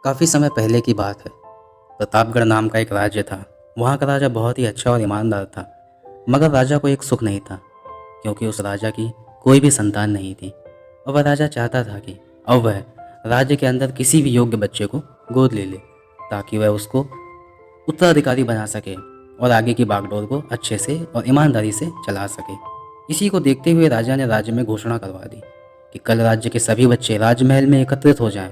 काफ़ी समय पहले की बात है। प्रतापगढ़ नाम का एक राज्य था। वहाँ का राजा बहुत ही अच्छा और ईमानदार था। मगर राजा को एक सुख नहीं था, क्योंकि उस राजा की कोई भी संतान नहीं थी। और वह राजा चाहता था कि अब वह राज्य के अंदर किसी भी योग्य बच्चे को गोद ले ले, ताकि वह उसको उत्तराधिकारी बना सके और आगे की बागडोर को अच्छे से और ईमानदारी से चला सके। इसी को देखते हुए राजा ने राज्य में घोषणा करवा दी कि कल राज्य के सभी बच्चे राजमहल में एकत्रित हो जाएं।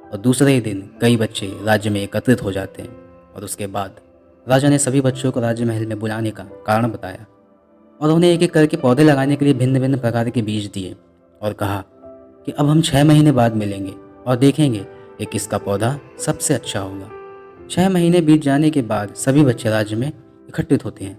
और दूसरे ही दिन कई बच्चे राज्य में एकत्रित हो जाते हैं। और उसके बाद राजा ने सभी बच्चों को राजमहल में बुलाने का कारण बताया और उन्हें एक एक करके पौधे लगाने के लिए भिन्न भिन्न प्रकार के बीज दिए और कहा कि अब हम 6 महीने बाद मिलेंगे और देखेंगे कि किसका पौधा सबसे अच्छा होगा। 6 महीने बीत जाने के बाद सभी बच्चे राज्य में इकट्ठित होते हैं।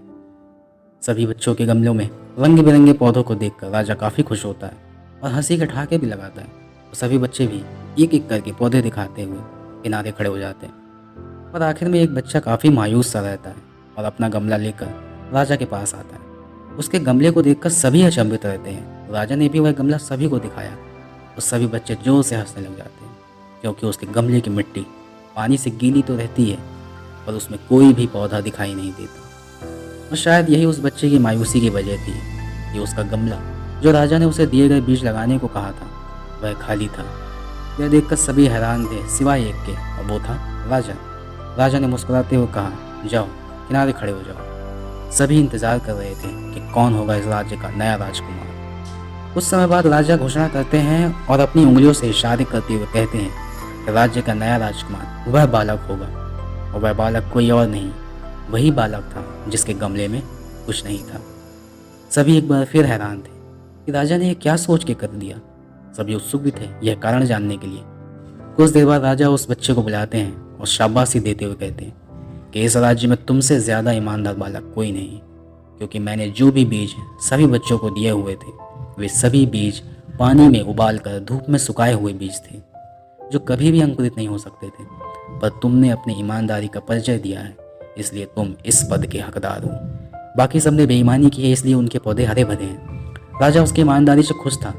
सभी बच्चों के गमलों में रंग बिरंगे पौधों को देखकर राजा काफ़ी खुश होता है और हंसी के ठहाके भी लगाता है। और सभी बच्चे भी एक एक करके पौधे दिखाते हुए किनारे खड़े हो जाते हैं। और आखिर में एक बच्चा काफ़ी मायूस सा रहता है और अपना गमला लेकर राजा के पास आता है। उसके गमले को देखकर सभी अचंभित रहते हैं। राजा ने भी वह गमला सभी को दिखाया और सभी बच्चे जोर से हंसने लग जाते हैं, क्योंकि उसके गमले की मिट्टी पानी से गीली तो रहती है पर उसमें कोई भी पौधा दिखाई नहीं देता। और शायद यही उस बच्चे की मायूसी की वजह थी कि उसका गमला जो राजा ने उसे दिए गए बीज लगाने को कहा था वह खाली था। यह देखकर सभी हैरान थे सिवाय एक के, और वो था राजा। राजा ने मुस्कुराते हुए कहा, जाओ किनारे खड़े हो जाओ। सभी इंतजार कर रहे थे कि कौन होगा इस राज्य का नया राजकुमार। कुछ समय बाद राजा घोषणा करते हैं और अपनी उंगलियों से इशारे करते हुए कहते हैं कि राज्य का नया राजकुमार वह बालक होगा। और वह बालक कोई और नहीं, वही बालक था जिसके गमले में कुछ नहीं था। सभी एक बार फिर हैरान थे कि राजा ने यह क्या सोच के कर दिया। सभी उत्सुक भी थे यह कारण जानने के लिए। कुछ देर बाद राजा उस बच्चे को बुलाते हैं और शाबाशी देते हुए कहते हैं कि इस राज्य में तुमसे ज़्यादा ईमानदार बालक कोई नहीं, क्योंकि मैंने जो भी बीज सभी बच्चों को दिए हुए थे वे सभी बीज पानी में उबाल कर धूप में सुखाए हुए बीज थे, जो कभी भी अंकुरित नहीं हो सकते थे। पर तुमने अपनी ईमानदारी का परिचय दिया है, इसलिए तुम इस पद के हकदार हो। बाकी सबने बेईमानी की है, इसलिए उनके पौधे हरे भरे हैं। राजा उसकी ईमानदारी से खुश था,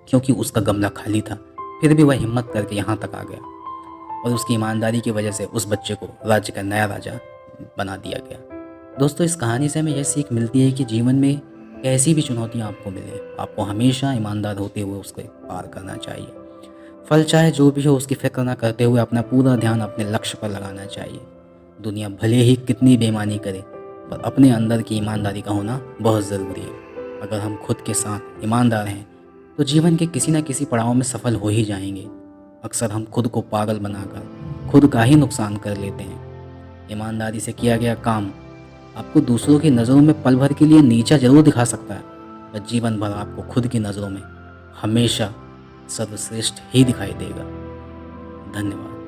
क्योंकि उसका गमला खाली था, फिर भी वह हिम्मत करके यहाँ तक आ गया। और उसकी ईमानदारी की वजह से उस बच्चे को राज्य का नया राजा बना दिया गया। दोस्तों, इस कहानी से हमें यह सीख मिलती है कि जीवन में कैसी भी चुनौतियाँ आपको मिले, आपको हमेशा ईमानदार होते हुए उसके पार करना चाहिए। फल चाहे जो भी हो उसकी फिक्र ना करते हुए अपना पूरा ध्यान अपने लक्ष्य पर लगाना चाहिए। दुनिया भले ही कितनी बेईमानी करे, पर अपने अंदर की ईमानदारी का होना बहुत ज़रूरी है। अगर हम खुद के साथ ईमानदार हैं तो जीवन के किसी न किसी पड़ाव में सफल हो ही जाएंगे। अक्सर हम खुद को पागल बनाकर खुद का ही नुकसान कर लेते हैं। ईमानदारी से किया गया काम आपको दूसरों की नज़रों में पल भर के लिए नीचा जरूर दिखा सकता है, पर जीवन भर आपको खुद की नज़रों में हमेशा सर्वश्रेष्ठ ही दिखाई देगा। धन्यवाद।